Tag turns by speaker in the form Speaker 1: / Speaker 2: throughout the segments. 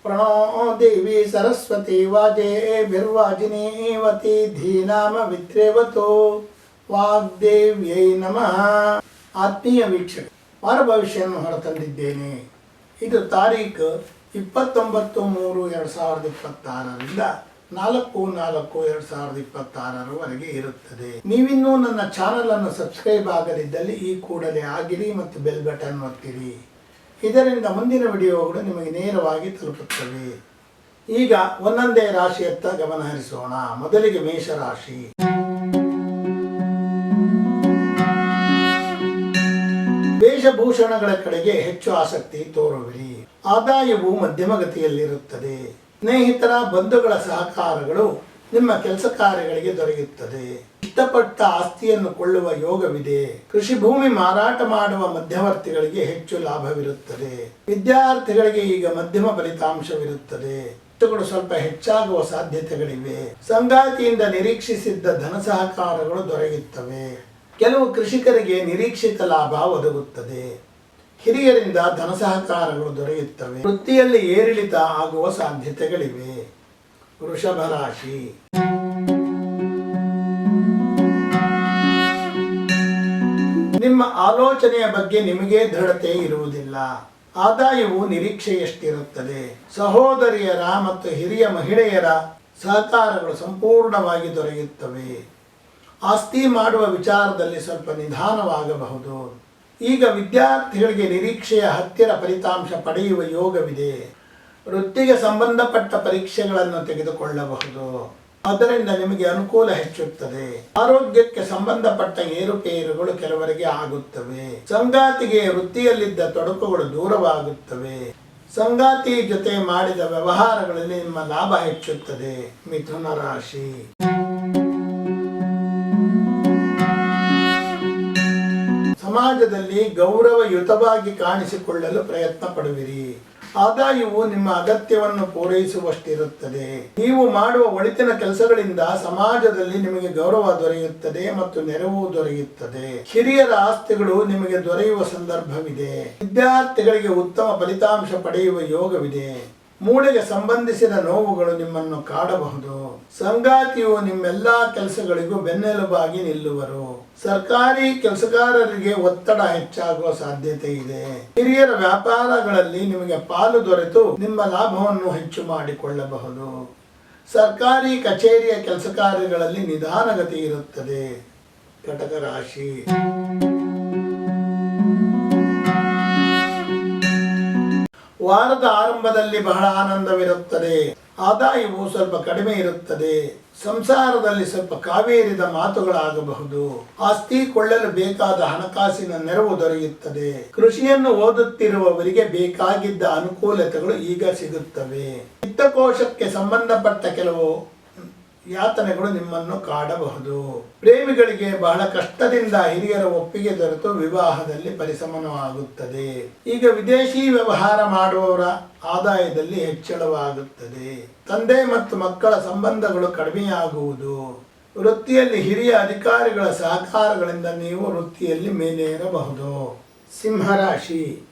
Speaker 1: प्रणो देवी सरस्वती वाजेभिर्वाजिनीवती धीनाम वित्रेवतो ವಾಗ್ದೇವ್ಯೈ ನಮಃ. ಆತ್ಮೀಯ ವೀಕ್ಷಕ, ವಾರ ಭವಿಷ್ಯವನ್ನು ಹೊರತಂದಿದ್ದೇನೆ. ಇದು ತಾರೀಖು 29/3/2026ರಿಂದ 4/4/2026 ಇರುತ್ತದೆ. ನೀವಿನ್ನೂ ನನ್ನ ಚಾನಲ್ ಅನ್ನು ಸಬ್ಸ್ಕ್ರೈಬ್ ಆಗದಿದ್ದಲ್ಲಿ ಈ ಕೂಡಲೇ ಆಗಿರಿ ಮತ್ತು ಬೆಲ್ ಬಟನ್ ಒತ್ತಿರಿ. ಇದರಿಂದ ಮುಂದಿನ ವಿಡಿಯೋಗಳು ನಿಮಗೆ ನೇರವಾಗಿ ತಲುಪುತ್ತವೆ. ಈಗ ಒಂದೊಂದೇ ರಾಶಿಯತ್ತ ಗಮನ ಹರಿಸೋಣ. ಮೊದಲಿಗೆ ಮೇಷರಾಶಿ. ವೇಷಭೂಷಣಗಳ ಕಡೆಗೆ ಹೆಚ್ಚು ಆಸಕ್ತಿ ತೋರುವಿರಿ. ಆದಾಯವು ಮಧ್ಯಮಗತಿಯಲ್ಲಿರುತ್ತದೆ. ಸ್ನೇಹಿತರ ಬಂಧುಗಳ ಸಹಕಾರಗಳು ನಿಮ್ಮ ಕೆಲಸ ಕಾರ್ಯಗಳಿಗೆ ದೊರೆಯುತ್ತದೆ. ಇಷ್ಟಪಟ್ಟ ಆಸ್ತಿಯನ್ನು ಕೊಳ್ಳುವ ಯೋಗವಿದೆ. ಕೃಷಿ ಭೂಮಿ ಮಾರಾಟ ಮಾಡುವ ಮಧ್ಯವರ್ತಿಗಳಿಗೆ ಹೆಚ್ಚು ಲಾಭವಿರುತ್ತದೆ. ವಿದ್ಯಾರ್ಥಿಗಳಿಗೆ ಈಗ ಮಧ್ಯಮ ಫಲಿತಾಂಶವಿರುತ್ತದೆ. ಸ್ವಲ್ಪ ಹೆಚ್ಚಾಗುವ ಸಾಧ್ಯತೆಗಳಿವೆ. ಸಂಗಾತಿಯಿಂದ ನಿರೀಕ್ಷಿಸಿದ್ದ ಧನ ಸಹಕಾರಗಳು ದೊರೆಯುತ್ತವೆ. ಕೆಲವು ಕೃಷಿಕರಿಗೆ ನಿರೀಕ್ಷಿತ ಲಾಭ ಒದಗುತ್ತದೆ. ಹಿರಿಯರಿಂದ ಧನ ಸಹಕಾರಗಳು ದೊರೆಯುತ್ತವೆ. ವೃತ್ತಿಯಲ್ಲಿ ಏರಿಳಿತ ಆಗುವ ಸಾಧ್ಯತೆಗಳಿವೆ. ವೃಷಭ ರಾಶಿ. ನಿಮ್ಮ ಆಲೋಚನೆಯ ಬಗ್ಗೆ ನಿಮಗೆ ದೃಢತೆ ಇರುವುದಿಲ್ಲ. ಆದಾಯವು ನಿರೀಕ್ಷೆಯಷ್ಟಿರುತ್ತದೆ. ಸಹೋದರಿಯರ ಮತ್ತು ಹಿರಿಯ ಮಹಿಳೆಯರ ಸಹಕಾರಗಳು ಸಂಪೂರ್ಣವಾಗಿ ದೊರೆಯುತ್ತವೆ. ಆಸ್ತಿ ಮಾಡುವ ವಿಚಾರದಲ್ಲಿ ಸ್ವಲ್ಪ ನಿಧಾನವಾಗಬಹುದು. ಈಗ ವಿದ್ಯಾರ್ಥಿಗಳಿಗೆ ನಿರೀಕ್ಷೆಯ ಹತ್ತಿರ ಫಲಿತಾಂಶ ಪಡೆಯುವ ಯೋಗವಿದೆ. ವೃತ್ತಿಗೆ ಸಂಬಂಧಪಟ್ಟ ಪರೀಕ್ಷೆಗಳನ್ನು ತೆಗೆದುಕೊಳ್ಳಬಹುದು. ಅದರಿಂದ ನಿಮಗೆ ಅನುಕೂಲ ಹೆಚ್ಚುತ್ತದೆ. ಆರೋಗ್ಯಕ್ಕೆ ಸಂಬಂಧಪಟ್ಟ ಏರುಪೇರುಗಳು ಕೆಲವರಿಗೆ ಆಗುತ್ತವೆ. ಸಂಗಾತಿಗೆ ವೃತ್ತಿಯಲ್ಲಿದ್ದ ತೊಡಕುಗಳು ದೂರವಾಗುತ್ತವೆ. ಸಂಗಾತಿ ಜೊತೆ ಮಾಡಿದ ವ್ಯವಹಾರಗಳಲ್ಲಿ ನಿಮ್ಮ ಲಾಭ ಹೆಚ್ಚುತ್ತದೆ. ಮಿಥುನ ರಾಶಿ. ಸಮಾಜದಲ್ಲಿ ಗೌರವಯುತವಾಗಿ ಕಾಣಿಸಿಕೊಳ್ಳಲು ಪ್ರಯತ್ನ ಪಡುವಿರಿ. ಆದಾಯವು ನಿಮ್ಮ ಅಗತ್ಯವನ್ನು ಪೂರೈಸುವಷ್ಟಿರುತ್ತದೆ. ನೀವು ಮಾಡುವ ಒಳಿತಿನ ಕೆಲಸಗಳಿಂದ ಸಮಾಜದಲ್ಲಿ ನಿಮಗೆ ಗೌರವ ದೊರೆಯುತ್ತದೆ ಮತ್ತು ನೆರವು ದೊರೆಯುತ್ತದೆ. ಹಿರಿಯರ ಆಸ್ತಿಗಳು ನಿಮಗೆ ದೊರೆಯುವ ಸಂದರ್ಭವಿದೆ. ವಿದ್ಯಾರ್ಥಿಗಳಿಗೆ ಉತ್ತಮ ಫಲಿತಾಂಶ ಪಡೆಯುವ ಯೋಗವಿದೆ. ಮೂಳೆಗೆ ಸಂಬಂಧಿಸಿದ ನೋವುಗಳು ನಿಮ್ಮನ್ನು ಕಾಡಬಹುದು. ಸಂಗಾತಿಯು ನಿಮ್ಮೆಲ್ಲಾ ಕೆಲಸಗಳಿಗೂ ಬೆನ್ನೆಲುಬಾಗಿ ನಿಲ್ಲುವರು. ಸರ್ಕಾರಿ ಕೆಲಸಗಾರರಿಗೆ ಒತ್ತಡ ಹೆಚ್ಚಾಗುವ ಸಾಧ್ಯತೆ ಇದೆ. ಹಿರಿಯರ ವ್ಯಾಪಾರಗಳಲ್ಲಿ ನಿಮಗೆ ಪಾಲು ದೊರೆತು ನಿಮ್ಮ ಲಾಭವನ್ನು ಹೆಚ್ಚು ಮಾಡಿಕೊಳ್ಳಬಹುದು. ಸರ್ಕಾರಿ ಕಚೇರಿಯ ಕೆಲಸ ಕಾರ್ಯಗಳಲ್ಲಿ ನಿಧಾನಗತಿ ಇರುತ್ತದೆ. ಕಟಕ ರಾಶಿ. ವಾರದ ಆರಂಭದಲ್ಲಿ ಬಹಳ ಆನಂದವಿರುತ್ತದೆ. ಆದಾಯವು ಸ್ವಲ್ಪ ಕಡಿಮೆ ಇರುತ್ತದೆ. ಸಂಸಾರದಲ್ಲಿ ಸ್ವಲ್ಪ ಕಾವೇರಿದ ಮಾತುಗಳಾಗಬಹುದು. ಆಸ್ತಿ ಕೊಳ್ಳಲು ಬೇಕಾದ ಹಣಕಾಸಿನ ನೆರವು ದೊರೆಯುತ್ತದೆ. ಕೃಷಿಯನ್ನು ಓದುತ್ತಿರುವವರಿಗೆ ಬೇಕಾಗಿದ್ದ ಅನುಕೂಲತೆಗಳು ಈಗ ಸಿಗುತ್ತವೆ. ವಿತ್ತಕೋಶಕ್ಕೆ ಸಂಬಂಧಪಟ್ಟ ಕೆಲವು ಯಾತನೆಗಳು ನಿಮ್ಮನ್ನು ಕಾಡಬಹುದು. ಪ್ರೇಮಿಗಳಿಗೆ ಬಹಳ ಕಷ್ಟದಿಂದ ಹಿರಿಯರ ಒಪ್ಪಿಗೆ ದೊರೆತು ವಿವಾಹದಲ್ಲಿ ಪರಿಸಮನವಾಗುತ್ತದೆ. ಈಗ ವಿದೇಶಿ ವ್ಯವಹಾರ ಮಾಡುವವರ ಆದಾಯದಲ್ಲಿ ಹೆಚ್ಚಳವಾಗುತ್ತದೆ. ತಂದೆ ಮತ್ತು ಮಕ್ಕಳ ಸಂಬಂಧಗಳು ಕಡಿಮೆಯಾಗುವುದು. ವೃತ್ತಿಯಲ್ಲಿ ಹಿರಿಯ ಅಧಿಕಾರಿಗಳ ಸಹಕಾರಗಳಿಂದ ನೀವು ವೃತ್ತಿಯಲ್ಲಿ ಮೇಲೇರಬಹುದು. ಸಿಂಹರಾಶಿ.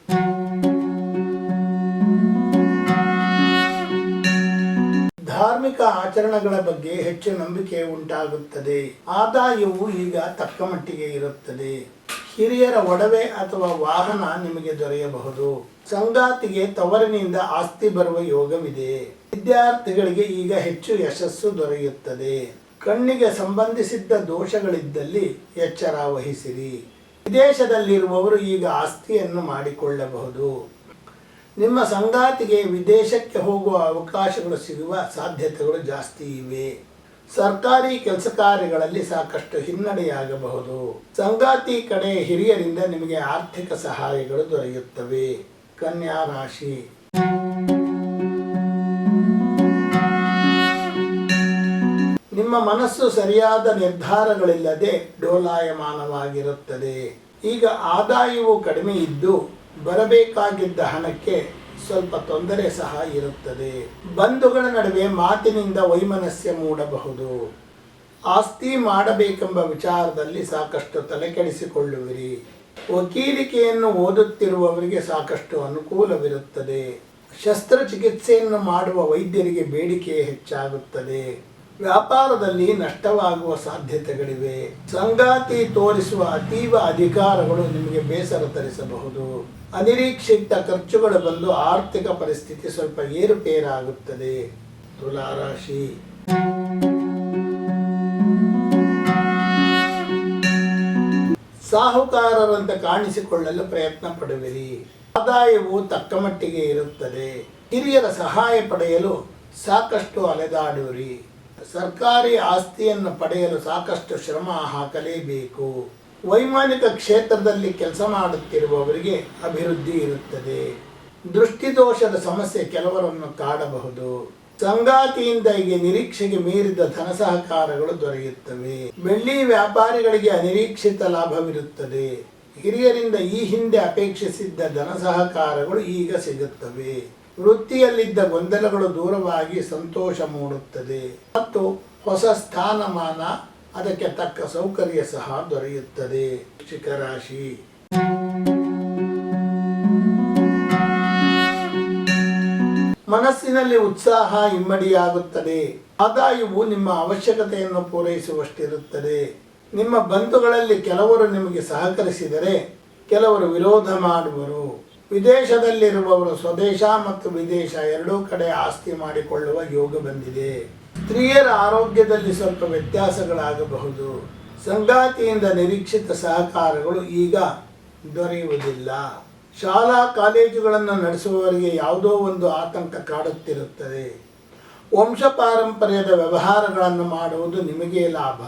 Speaker 1: ಧಾರ್ಮಿಕ ಆಚರಣೆಗಳ ಬಗ್ಗೆ ಹೆಚ್ಚು ನಂಬಿಕೆ ಉಂಟಾಗುತ್ತದೆ. ಆದಾಯವು ಈಗ ತಕ್ಕ ಮಟ್ಟಿಗೆ ಇರುತ್ತದೆ. ಹಿರಿಯರ ಒಡವೆ ಅಥವಾ ವಾಹನ ನಿಮಗೆ ದೊರೆಯಬಹುದು. ಸಂಗಾತಿಗೆ ತವರಿನಿಂದ ಆಸ್ತಿ ಬರುವ ಯೋಗವಿದೆ. ವಿದ್ಯಾರ್ಥಿಗಳಿಗೆ ಈಗ ಹೆಚ್ಚು ಯಶಸ್ಸು ದೊರೆಯುತ್ತದೆ. ಕಣ್ಣಿಗೆ ಸಂಬಂಧಿಸಿದ್ದ ದೋಷಗಳಿದ್ದಲ್ಲಿ ಎಚ್ಚರ ವಹಿಸಿರಿ. ವಿದೇಶದಲ್ಲಿರುವವರು ಈಗ ಆಸ್ತಿಯನ್ನು ಮಾಡಿಕೊಳ್ಳಬಹುದು. ನಿಮ್ಮ ಸಂಗಾತಿಗೆ ವಿದೇಶಕ್ಕೆ ಹೋಗುವ ಅವಕಾಶಗಳು ಸಿಗುವ ಸಾಧ್ಯತೆಗಳು ಜಾಸ್ತಿ ಇವೆ. ಸರ್ಕಾರಿ ಕೆಲಸ ಕಾರ್ಯಗಳಲ್ಲಿ ಸಾಕಷ್ಟು ಹಿನ್ನಡೆಯಾಗಬಹುದು. ಸಂಗಾತಿ ಕಡೆ ಹಿರಿಯರಿಂದ ನಿಮಗೆ ಆರ್ಥಿಕ ಸಹಾಯಗಳು ದೊರೆಯುತ್ತವೆ. ಕನ್ಯಾ ರಾಶಿ. ನಿಮ್ಮ ಮನಸ್ಸು ಸರಿಯಾದ ನಿರ್ಧಾರಗಳಿಲ್ಲದೆ ಡೋಲಾಯಮಾನವಾಗಿರುತ್ತದೆ. ಈಗ ಆದಾಯವು ಕಡಿಮೆ ಇದ್ದು ಬರಬೇಕಾಗಿದ್ದ ಹಣಕ್ಕೆ ಸ್ವಲ್ಪ ತೊಂದರೆ ಸಹ ಇರುತ್ತದೆ. ಬಂಧುಗಳ ನಡುವೆ ಮಾತಿನಿಂದ ವೈಮನಸ್ಯ ಮೂಡಬಹುದು. ಆಸ್ತಿ ಮಾಡಬೇಕೆಂಬ ವಿಚಾರದಲ್ಲಿ ಸಾಕಷ್ಟು ತಲೆಕೆಡಿಸಿಕೊಳ್ಳುವಿರಿ. ವಕೀಲಿಕೆಯನ್ನು ಓದುತ್ತಿರುವವರಿಗೆ ಸಾಕಷ್ಟು ಅನುಕೂಲವಿರುತ್ತದೆ. ಶಸ್ತ್ರಚಿಕಿತ್ಸೆಯನ್ನು ಮಾಡುವ ವೈದ್ಯರಿಗೆ ಬೇಡಿಕೆ ಹೆಚ್ಚಾಗುತ್ತದೆ. ವ್ಯಾಪಾರದಲ್ಲಿ ನಷ್ಟವಾಗುವ ಸಾಧ್ಯತೆಗಳಿವೆ. ಸಂಗಾತಿ ತೋರಿಸುವ ಅತೀವ ಅಧಿಕಾರಗಳು ನಿಮಗೆ ಬೇಸರ ತರಿಸಬಹುದು. ಅನಿರೀಕ್ಷಿತ ಖರ್ಚುಗಳು ಬಂದು ಆರ್ಥಿಕ ಪರಿಸ್ಥಿತಿ ಸ್ವಲ್ಪ ಏರುಪೇರಾಗುತ್ತದೆ. ತುಲಾ ರಾಶಿ. ಸಾಹುಕಾರರಂತೆ ಕಾಣಿಸಿಕೊಳ್ಳಲು ಪ್ರಯತ್ನ ಪಡುವಿರಿ. ಆದಾಯವು ತಕ್ಕ ಮಟ್ಟಿಗೆ ಇರುತ್ತದೆ. ಹಿರಿಯರ ಸಹಾಯ ಪಡೆಯಲು ಸಾಕಷ್ಟು ಅಲೆದಾಡುವಿರಿ. ಸರ್ಕಾರಿ ಆಸ್ತಿಯನ್ನು ಪಡೆಯಲು ಸಾಕಷ್ಟು ಶ್ರಮ ಹಾಕಲೇಬೇಕು. ವೈಮಾನಿಕ ಕ್ಷೇತ್ರದಲ್ಲಿ ಕೆಲಸ ಮಾಡುತ್ತಿರುವವರಿಗೆ ಅಭಿವೃದ್ಧಿ ಇರುತ್ತದೆ. ದೃಷ್ಟಿದೋಷದ ಸಮಸ್ಯೆ ಕೆಲವರನ್ನು ಕಾಡಬಹುದು. ಸಂಗಾತಿಯಿಂದ ಈಗ ನಿರೀಕ್ಷೆಗೆ ಮೀರಿದ ಧನ ಸಹಕಾರಗಳು ದೊರೆಯುತ್ತವೆ. ಬೆಳ್ಳಿ ವ್ಯಾಪಾರಿಗಳಿಗೆ ಅನಿರೀಕ್ಷಿತ ಲಾಭವಿರುತ್ತದೆ. ಹಿರಿಯರಿಂದ ಈ ಹಿಂದೆ ಅಪೇಕ್ಷಿಸಿದ್ದ ಧನ ಸಹಕಾರಗಳು ಈಗ ಸಿಗುತ್ತವೆ. ವೃತ್ತಿಯಲ್ಲಿದ್ದ ಗೊಂದಲಗಳು ದೂರವಾಗಿ ಸಂತೋಷ ಮೂಡುತ್ತದೆ ಮತ್ತು ಹೊಸ ಸ್ಥಾನಮಾನ, ಅದಕ್ಕೆ ತಕ್ಕ ಸೌಕರ್ಯ ಸಹ ದೊರೆಯುತ್ತದೆ. ವೃಶ್ಚಿಕ ರಾಶಿ. ಮನಸ್ಸಿನಲ್ಲಿ ಉತ್ಸಾಹ ಇಮ್ಮಡಿಯಾಗುತ್ತದೆ. ಆದಾಯವು ನಿಮ್ಮ ಅವಶ್ಯಕತೆಯನ್ನು ಪೂರೈಸುವಷ್ಟಿರುತ್ತದೆ. ನಿಮ್ಮ ಬಂಧುಗಳಲ್ಲಿ ಕೆಲವರು ನಿಮಗೆ ಸಹಕರಿಸಿದರೆ ಕೆಲವರು ವಿರೋಧ ಮಾಡುವರು. ವಿದೇಶದಲ್ಲಿರುವವರು ಸ್ವದೇಶ ಮತ್ತು ವಿದೇಶ ಎರಡೂ ಕಡೆ ಆಸ್ತಿ ಮಾಡಿಕೊಳ್ಳುವ ಯೋಗ ಬಂದಿದೆ. ಸ್ತ್ರೀಯರ ಆರೋಗ್ಯದಲ್ಲಿ ಸ್ವಲ್ಪ ವ್ಯತ್ಯಾಸಗಳಾಗಬಹುದು. ಸಂಗಾತಿಯಿಂದ ನಿರೀಕ್ಷಿತ ಸಹಕಾರಗಳು ಈಗ ದೊರೆಯುವುದಿಲ್ಲ. ಶಾಲಾ ಕಾಲೇಜುಗಳನ್ನು ನಡೆಸುವವರಿಗೆ ಯಾವುದೋ ಒಂದು ಆತಂಕ ಕಾಡುತ್ತಿರುತ್ತದೆ. ವಂಶ ಪಾರಂಪರ್ಯದ ವ್ಯವಹಾರಗಳನ್ನು ಮಾಡುವುದು ನಿಮಗೆ ಲಾಭ.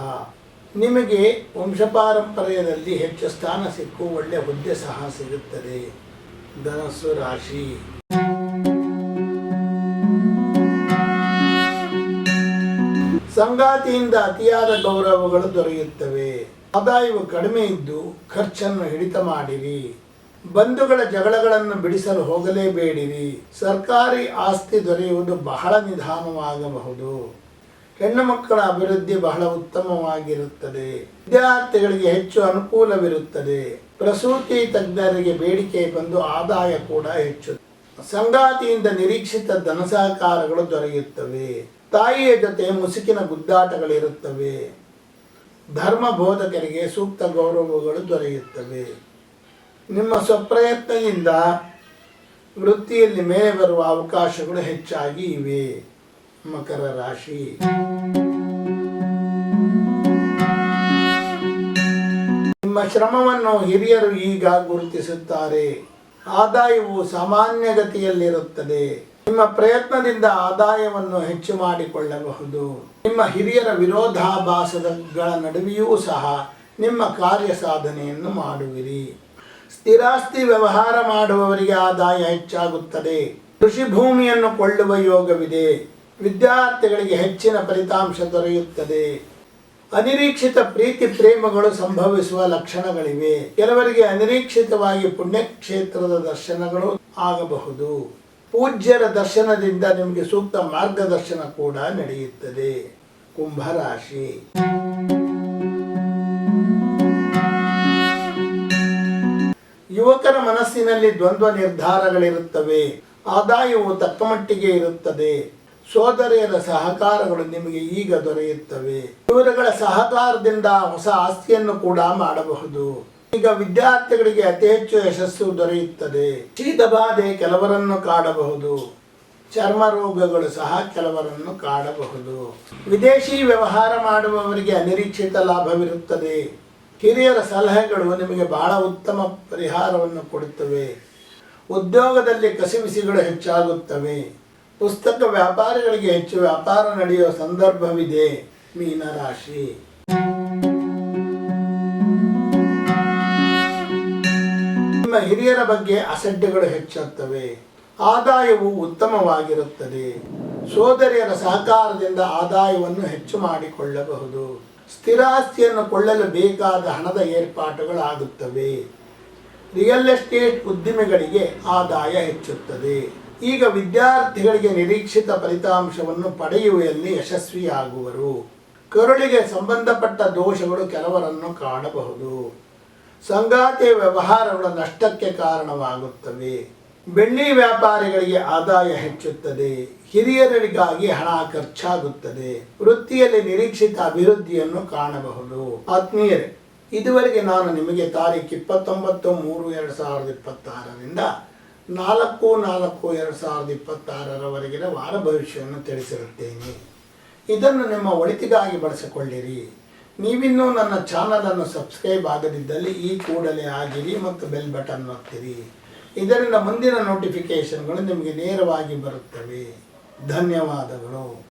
Speaker 1: ನಿಮಗೆ ವಂಶ ಪಾರಂಪರ್ಯದಲ್ಲಿ ಹೆಚ್ಚು ಸ್ಥಾನ ಸಿಕ್ಕು ಒಳ್ಳೆಯ ಹುದ್ದೆ ಸಹ ಸಿಗುತ್ತದೆ. ಧನಸ್ಸು ರಾಶಿ. ಸಂಗಾತಿಯಿಂದ ಅತಿಯಾದ ಗೌರವಗಳು ದೊರೆಯುತ್ತವೆ. ಆದಾಯವು ಕಡಿಮೆ ಇದ್ದು ಖರ್ಚನ್ನು ಹಿಡಿತ ಮಾಡಿರಿ. ಬಂಧುಗಳ ಜಗಳಗಳನ್ನು ಬಿಡಿಸಲು ಹೋಗಲೇಬೇಡಿರಿ. ಸರ್ಕಾರಿ ಆಸ್ತಿ ದೊರೆಯುವುದು ಬಹಳ ನಿಧಾನವಾಗಬಹುದು. ಹೆಣ್ಣು ಮಕ್ಕಳ ಅಭಿವೃದ್ಧಿ ಬಹಳ ಉತ್ತಮವಾಗಿರುತ್ತದೆ. ವಿದ್ಯಾರ್ಥಿಗಳಿಗೆ ಹೆಚ್ಚು ಅನುಕೂಲವಿರುತ್ತದೆ. ಪ್ರಸೂತಿ ತಜ್ಞರಿಗೆ ಬೇಡಿಕೆ ಬಂದು ಆದಾಯ ಕೂಡ ಹೆಚ್ಚು. ಸಂಗಾತಿಯಿಂದ ನಿರೀಕ್ಷಿತ ಧನ ಸಹಕಾರಗಳು ದೊರೆಯುತ್ತವೆ. ತಾಯಿಯ ಜೊತೆ ಮುಸುಕಿನ ಗುದ್ದಾಟಗಳಿರುತ್ತವೆ. ಧರ್ಮ ಬೋಧಕರಿಗೆ ಸೂಕ್ತ ಗೌರವಗಳು ದೊರೆಯುತ್ತವೆ. ನಿಮ್ಮ ಸ್ವಪ್ರಯತ್ನದಿಂದ ವೃತ್ತಿಯಲ್ಲಿ ಮೇಲೆ ಬರುವ ಅವಕಾಶಗಳು ಹೆಚ್ಚಾಗಿ ಇವೆ. ಮಕರ ರಾಶಿ. ನಿಮ್ಮ ಶ್ರಮವನ್ನು ಹಿರಿಯರು ಈಗ ಗುರುತಿಸುತ್ತಾರೆ. ಆದಾಯವು ಸಾಮಾನ್ಯಗತಿಯಲ್ಲಿರುತ್ತದೆ. ನಿಮ್ಮ ಪ್ರಯತ್ನದಿಂದ ಆದಾಯವನ್ನು ಹೆಚ್ಚು ಮಾಡಿಕೊಳ್ಳಬಹುದು. ನಿಮ್ಮ ಹಿರಿಯರ ವಿರೋಧಾಭಾಸಗಳ ನಡುವೆಯೂ ಸಹ ನಿಮ್ಮ ಕಾರ್ಯ ಸಾಧನೆಯನ್ನು ಮಾಡುವಿರಿ. ಸ್ಥಿರಾಸ್ತಿ ವ್ಯವಹಾರ ಮಾಡುವವರಿಗೆ ಆದಾಯ ಹೆಚ್ಚಾಗುತ್ತದೆ. ಕೃಷಿ ಭೂಮಿಯನ್ನು ಕೊಳ್ಳುವ ಯೋಗವಿದೆ. ವಿದ್ಯಾರ್ಥಿಗಳಿಗೆ ಹೆಚ್ಚಿನ ಫಲಿತಾಂಶ ದೊರೆಯುತ್ತದೆ. ಅನಿರೀಕ್ಷಿತ ಪ್ರೀತಿ ಪ್ರೇಮಗಳು ಸಂಭವಿಸುವ ಲಕ್ಷಣಗಳಿವೆ. ಕೆಲವರಿಗೆ ಅನಿರೀಕ್ಷಿತವಾಗಿ ಪುಣ್ಯಕ್ಷೇತ್ರದ ದರ್ಶನಗಳು ಆಗಬಹುದು. ಪೂಜ್ಯರ ದರ್ಶನದಿಂದ ನಿಮಗೆ ಸೂಕ್ತ ಮಾರ್ಗದರ್ಶನ ಕೂಡ ನಡೆಯುತ್ತದೆ. ಕುಂಭರಾಶಿ. ಯುವಕರ ಮನಸ್ಸಿನಲ್ಲಿ ದ್ವಂದ್ವ ನಿರ್ಧಾರಗಳಿರುತ್ತವೆ. ಆದಾಯವು ತಕ್ಕಮಟ್ಟಿಗೆ ಇರುತ್ತದೆ. ಸೋದರಿಯರ ಸಹಕಾರಗಳು ನಿಮಗೆ ಈಗ ದೊರೆಯುತ್ತವೆ. ಇವರುಗಳ ಸಹಕಾರದಿಂದ ಹೊಸ ಆಸ್ತಿಯನ್ನು ಕೂಡ ಮಾಡಬಹುದು. ಈಗ ವಿದ್ಯಾರ್ಥಿಗಳಿಗೆ ಅತಿ ಹೆಚ್ಚು ಯಶಸ್ಸು ದೊರೆಯುತ್ತದೆ. ಶೀತಬಾಧೆ ಕೆಲವರನ್ನು ಕಾಡಬಹುದು. ಚರ್ಮ ರೋಗಗಳು ಸಹ ಕೆಲವರನ್ನು ಕಾಡಬಹುದು. ವಿದೇಶಿ ವ್ಯವಹಾರ ಮಾಡುವವರಿಗೆ ಅನಿರೀಕ್ಷಿತ ಲಾಭವಿರುತ್ತದೆ. ಹಿರಿಯರ ಸಲಹೆಗಳು ನಿಮಗೆ ಬಹಳ ಉತ್ತಮ ಪರಿಹಾರವನ್ನು ಕೊಡುತ್ತವೆ. ಉದ್ಯೋಗದಲ್ಲಿ ಕಸಿವಿಸಿಗಳು ಹೆಚ್ಚಾಗುತ್ತವೆ. ಪುಸ್ತಕ ವ್ಯಾಪಾರಿಗಳಿಗೆ ಹೆಚ್ಚು ವ್ಯಾಪಾರ ನಡೆಯುವ ಸಂದರ್ಭವಿದೆ. ಮೀನರಾಶಿ. ನಿಮ್ಮ ಹಿರಿಯರ ಬಗ್ಗೆ ಅಸಡ್ಡೆಗಳು ಹೆಚ್ಚುತ್ತವೆ. ಆದಾಯವು ಉತ್ತಮವಾಗಿರುತ್ತದೆ. ಸೋದರಿಯರ ಸಹಕಾರದಿಂದ ಆದಾಯವನ್ನು ಹೆಚ್ಚು ಮಾಡಿಕೊಳ್ಳಬಹುದು. ಸ್ಥಿರಾಸ್ತಿಯನ್ನು ಕೊಳ್ಳಲು ಬೇಕಾದ ಹಣದ ಏರ್ಪಾಟುಗಳಾಗುತ್ತವೆ. ರಿಯಲ್ ಎಸ್ಟೇಟ್ ಉದ್ದಿಮೆಗಳಿಗೆ ಆದಾಯ ಹೆಚ್ಚುತ್ತದೆ. ಈಗ ವಿದ್ಯಾರ್ಥಿಗಳಿಗೆ ನಿರೀಕ್ಷಿತ ಫಲಿತಾಂಶವನ್ನು ಪಡೆಯುವಲ್ಲಿ ಯಶಸ್ವಿಯಾಗುವರು. ಕರುಳಿಗೆ ಸಂಬಂಧಪಟ್ಟ ದೋಷಗಳು ಕೆಲವರನ್ನು ಕಾಣಬಹುದು. ಸಂಗಾತಿಯ ವ್ಯವಹಾರಗಳು ನಷ್ಟಕ್ಕೆ ಕಾರಣವಾಗುತ್ತವೆ. ಬೆಳ್ಳಿ ವ್ಯಾಪಾರಿಗಳಿಗೆ ಆದಾಯ ಹೆಚ್ಚುತ್ತದೆ. ಹಿರಿಯರಿಗಾಗಿ ಹಣ ಖರ್ಚಾಗುತ್ತದೆ. ವೃತ್ತಿಯಲ್ಲಿ ನಿರೀಕ್ಷಿತ ಅಭಿವೃದ್ಧಿಯನ್ನು ಕಾಣಬಹುದು. ಆತ್ಮೀಯರೇ, ಇದುವರೆಗೆ ನಾನು ನಿಮಗೆ ತಾರೀಖು 29/3/2026ರಿಂದ 4/4/2026ರವರೆಗಿನ ವಾರ ಭವಿಷ್ಯವನ್ನು ತಿಳಿಸಿರುತ್ತೇನೆ. ಇದನ್ನು ನಿಮ್ಮ ಒಳಿತಿಗಾಗಿ ಬಳಸಿಕೊಳ್ಳಿರಿ. ನೀವಿನ್ನೂ ನನ್ನ ಚಾನಲನ್ನು ಸಬ್ಸ್ಕ್ರೈಬ್ ಆಗದಿದ್ದಲ್ಲಿ ಈ ಕೂಡಲೇ ಆಗಿರಿ ಮತ್ತು ಬೆಲ್ ಬಟನ್ ಒತ್ತಿರಿ. ಇದರಿಂದ ಮುಂದಿನ ನೋಟಿಫಿಕೇಷನ್ಗಳು ನಿಮಗೆ ನೇರವಾಗಿ ಬರುತ್ತವೆ. ಧನ್ಯವಾದಗಳು.